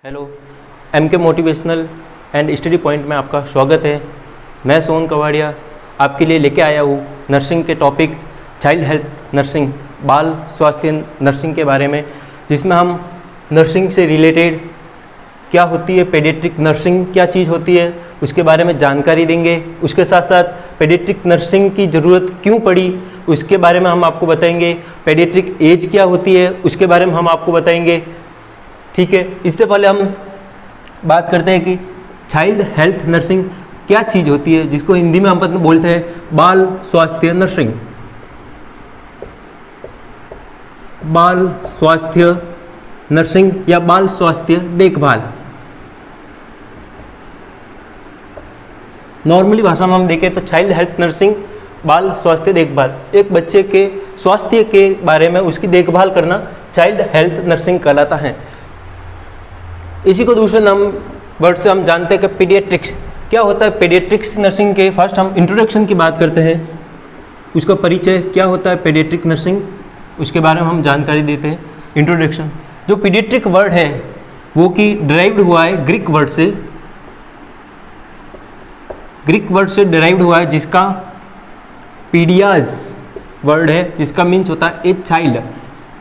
Hello, MK motivational and study point में आपका स्वागत है। मैं सोहन कवाड़िया आपके लिए लेके आया हूँ नर्सिंग के टॉपिक चाइल्ड हेल्थ नर्सिंग, बाल स्वास्थ्य नर्सिंग के बारे में, जिसमें हम नर्सिंग से रिलेटेड क्या होती है, पेडियाट्रिक नर्सिंग क्या चीज़ होती है उसके बारे में जानकारी देंगे। उसके साथ साथ पेडियाट्रिक नर्सिंग की ज़रूरत क्यों पड़ी उसके बारे में हम आपको बताएंगे। पेडियाट्रिक एज क्या होती है उसके बारे में हम आपको बताएंगे। ठीक है, इससे पहले हम बात करते हैं कि चाइल्ड हेल्थ नर्सिंग क्या चीज़ होती है, जिसको हिंदी में हम बोलते हैं बाल स्वास्थ्य नर्सिंग। बाल स्वास्थ्य नर्सिंग या बाल स्वास्थ्य देखभाल। नॉर्मली भाषा में हम देखें तो चाइल्ड हेल्थ नर्सिंग बाल स्वास्थ्य देखभाल, एक बच्चे के स्वास्थ्य के बारे में उसकी देखभाल करना चाइल्ड हेल्थ नर्सिंग कहलाता है। इसी को दूसरे नाम वर्ड से हम जानते हैं कि पीडियाट्रिक्स क्या होता है। पीडियाट्रिक्स नर्सिंग के फर्स्ट हम इंट्रोडक्शन की बात करते हैं, उसका परिचय क्या होता है पीडियाट्रिक नर्सिंग उसके बारे में हम जानकारी देते हैं। इंट्रोडक्शन, जो पीडियाट्रिक वर्ड है वो कि डिराइव्ड हुआ है ग्रीक वर्ड से, डिराइव्ड हुआ है, जिसका पीडियाज वर्ड है, जिसका मीन्स होता है ए चाइल्ड,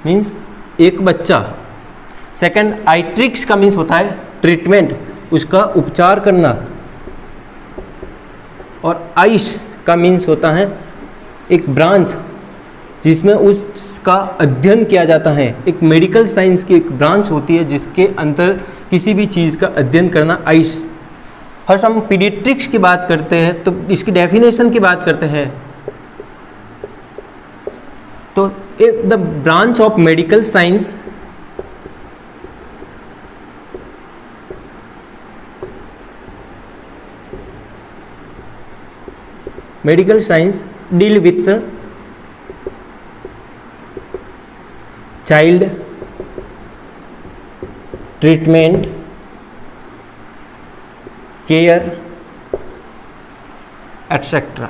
मीन्स एक बच्चा। सेकंड, आइट्रिक्स का मीन्स होता है ट्रीटमेंट, उसका उपचार करना। और आइस का मीन्स होता है एक ब्रांच जिसमें उसका अध्ययन किया जाता है। एक मेडिकल साइंस की एक ब्रांच होती है जिसके अंतर किसी भी चीज़ का अध्ययन करना, आइस। फर्स्ट हम पीडियाट्रिक्स की बात करते हैं तो इसकी डेफिनेशन की बात करते हैं तो the branch of medical science deal with child treatment, care, etcetera.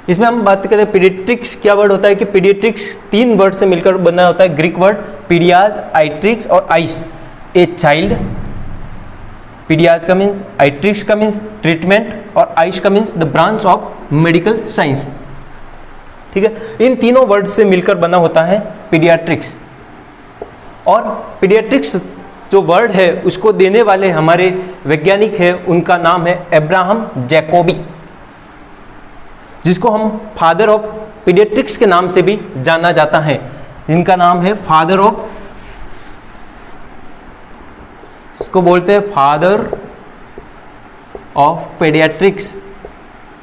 इसमें हम बात करें पीडियाट्रिक्स क्या वर्ड होता है कि पीडियाट्रिक्स तीन वर्ड से मिलकर बना होता है, ग्रीक वर्ड पीडियाज, आइट्रिक्स और आइस। ए चाइल्ड, पीडियाज का मीन्स, आइट्रिक्स का मीन्स ट्रीटमेंट और आइस का means the branch of medical science. ठीक है, इन तीनों वर्ड से मिलकर बना होता है पीडियाट्रिक्स। और पीडियाट्रिक्स जो वर्ड है उसको देने वाले हमारे वैज्ञानिक है, उनका नाम है अब्राहम जैकोबी, जिसको हम फादर ऑफ पीडियाट्रिक्स के नाम से भी जाना जाता है, जिनका नाम है फादर ऑफ, इसको बोलते हैं फादर ऑफ पीडियाट्रिक्स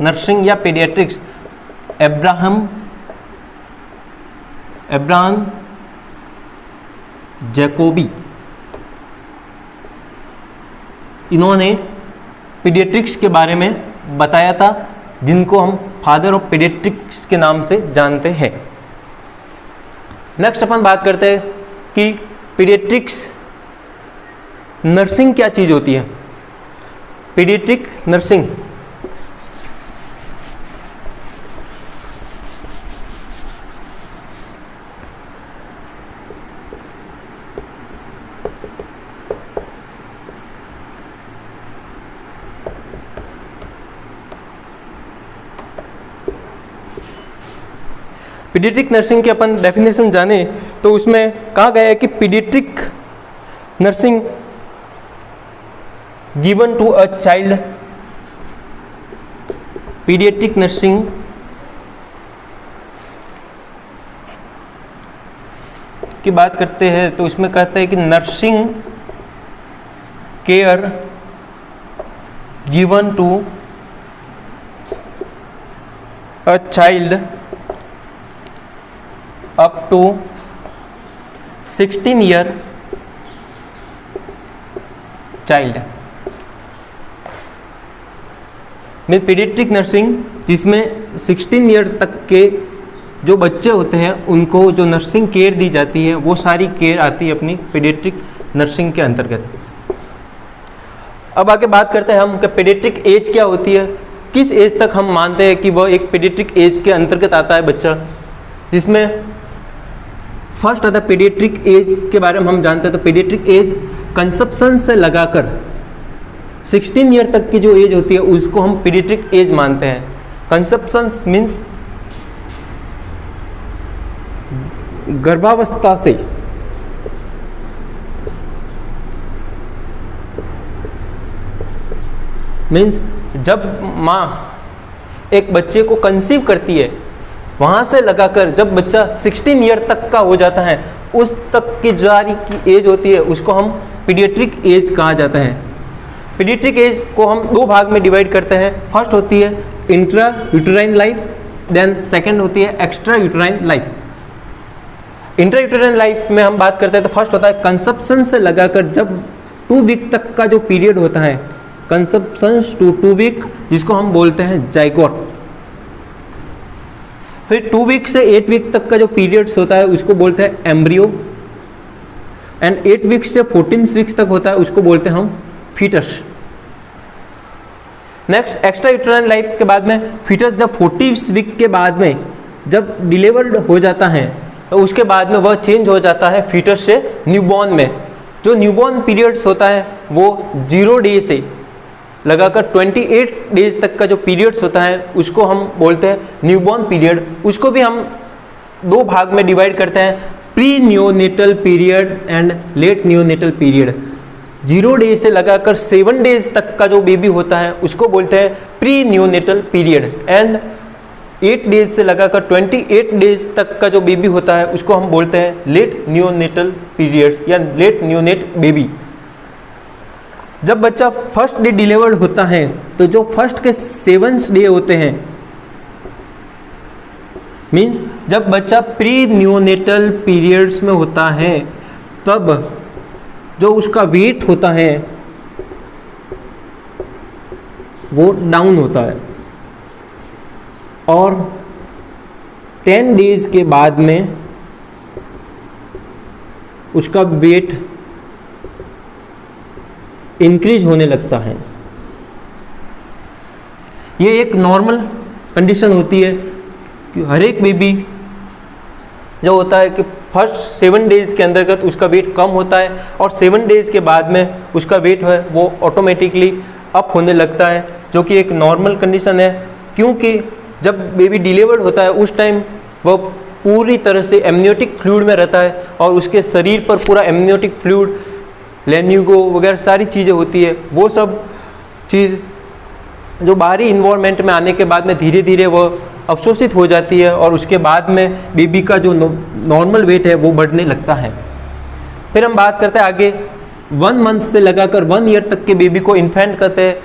नर्सिंग या पीडियाट्रिक्स, अब्राहम जैकोबी। इन्होंने पीडियाट्रिक्स के बारे में बताया था, जिनको हम फादर ऑफ पीडियाट्रिक्स के नाम से जानते हैं। नेक्स्ट अपन बात करते हैं कि पीडियाट्रिक्स नर्सिंग क्या चीज़ होती है। पीडियाट्रिक नर्सिंग पीडियाट्रिक नर्सिंग की अपन डेफिनेशन जाने तो उसमें कहा गया है कि paediatric nursing given to a child, paediatric nursing की बात करते हैं तो उसमें कहते हैं कि nursing care given to a child up to 16 year child में पीडियाट्रिक नर्सिंग, जिसमें 16 ईयर तक के जो बच्चे होते हैं उनको जो नर्सिंग केयर दी जाती है वो सारी केयर आती है अपनी पीडियाट्रिक नर्सिंग के अंतर्गत। अब आगे बात करते हैं हम कि पीडियाट्रिक एज क्या होती है, किस एज तक हम मानते हैं कि वह एक पीडियाट्रिक एज के अंतर्गत आता है बच्चा, जिसमें फर्स्ट आता है पीडियाट्रिक एज के बारे में हम जानते हैं। तो पीडियाट्रिक एज कंसेप्शन से लगाकर 16 ईयर तक की जो एज होती है उसको हम पीडियाट्रिक एज मानते हैं। कंसेप्शन मीन्स गर्भावस्था से मीन्स जब माँ एक बच्चे को कंसीव करती है वहाँ से लगाकर जब बच्चा 16 ईयर तक का हो जाता है उस तक की जारी की एज होती है उसको हम पीडियाट्रिक एज कहा जाता है। पीडियाट्रिक एज को हम दो भाग में डिवाइड करते हैं। फर्स्ट होती है intra uterine life, then second होती है extra uterine life. Intra uterine life में हम बात करते हैं तो फर्स्ट होता है कंसेप्शन से लगाकर जब 2 वीक तक का जो पीरियड होता है, कंसेप्शन टू 2 वीक, जिसको हम बोलते हैं जाइगोट। फिर 2 वीक से 8 वीक तक का जो पीरियड्स होता है उसको बोलते हैं एम्ब्रियो, एंड 8 वीक से 14 वीक्स तक होता है उसको बोलते हैं हम foetus. Next extra uterine life के बाद में फीटस जब 40 वीक के बाद में जब डिलीवर्ड हो जाता है तो उसके बाद में वह चेंज हो जाता है फीटस से न्यूबॉर्न में। जो न्यूबॉर्न पीरियड्स होता है वो 0 डे से लगाकर 28 डेज तक का जो पीरियड्स होता है उसको हम बोलते हैं न्यूबॉर्न पीरियड। उसको भी हम 2 भाग में डिवाइड करते हैं, pre neonatal period and let neonatal period. 0 day से लगाकर 7 डेज तक का जो बेबी होता है उसको बोलते हैं pre neonatal period, and 8 days से लगाकर 28 डेज तक का जो बेबी होता है उसको हम बोलते हैं लेट नियोनेटल पीरियड या लेट नियोनेट बेबी। जब बच्चा फर्स्ट डे डिलीवर्ड होता है तो जो फर्स्ट के 7 डे होते हैं, मीन्स जब बच्चा प्री नियोनेटल पीरियड्स में होता है तब जो उसका वेट होता है वो डाउन होता है, और 10 डेज के बाद में उसका वेट इंक्रीज होने लगता है। ये एक नॉर्मल कंडीशन होती है कि हर एक बेबी जो होता है कि फर्स्ट 7 डेज के अंतर्गत उसका वेट कम होता है और 7 डेज के बाद में उसका वेट है वो ऑटोमेटिकली अप होने लगता है, जो कि एक नॉर्मल कंडीशन है। क्योंकि जब बेबी डिलीवर्ड होता है उस टाइम वह पूरी तरह से एमनियोटिक फ्लूइड में रहता है और उसके शरीर पर पूरा एमनियोटिक फ्लूइड, लेन्यूगो वगैरह सारी चीज़ें होती है। वो सब चीज़ जो बाहरी इन्वायरमेंट में आने के बाद में धीरे धीरे वह अवशोषित हो जाती है और उसके बाद में बेबी का जो नॉर्मल वेट है वो बढ़ने लगता है। फिर हम बात करते हैं आगे 1 मंथ से लगाकर 1 ईयर तक के बेबी को इन्फेंट कहते हैं।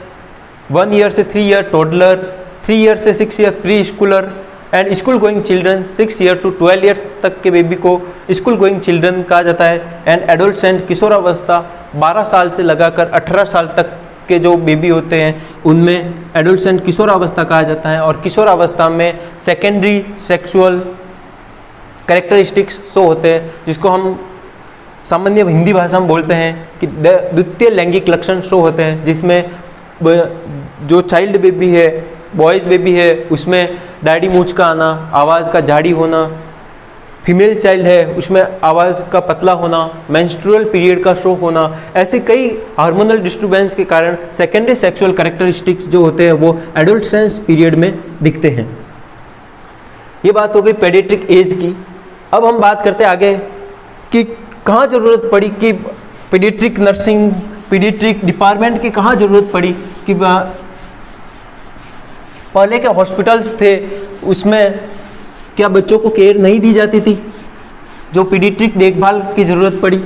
1 ईयर से 3 ईयर टोडलर, 3 ईयर से 6 year pre schooler and school going children. 6 year to 12 years तक के बेबी को स्कूल गोइंग चिल्ड्रन कहा जाता है। एंड एडोलसेंट किशोरावस्था 12 साल से लगाकर 18 साल तक के जो बेबी होते हैं उनमें एडोलसेंट किशोरावस्था कहा जाता है। और किशोरावस्था में सेकेंडरी सेक्सुअल कैरेक्टरिस्टिक्स शो होते हैं, जिसको हम सामान्य हिंदी भाषा में बोलते हैं कि द्वितीय लैंगिक लक्षण शो होते हैं, जिसमें जो चाइल्ड बेबी है, बॉयज़ बेबी है, उसमें डैडी मूंछ का आना, आवाज़ का झाड़ी होना। फीमेल चाइल्ड है उसमें आवाज़ का पतला होना, मेंस्ट्रुअल पीरियड का शो होना। ऐसे कई हार्मोनल डिस्टर्बेंस के कारण सेकेंडरी सेक्सुअल कैरेक्टरिस्टिक्स जो होते हैं वो एडोलसेंस पीरियड में दिखते हैं। ये बात हो गई पेडियाट्रिक एज की। अब हम बात करते हैं आगे कि कहाँ ज़रूरत पड़ी कि पीडियाट्रिक नर्सिंग, पीडियाट्रिक डिपार्टमेंट की कहाँ ज़रूरत पड़ी कि पहले के हॉस्पिटल्स थे उसमें क्या बच्चों को केयर नहीं दी जाती थी, जो पीडियाट्रिक देखभाल की ज़रूरत पड़ी।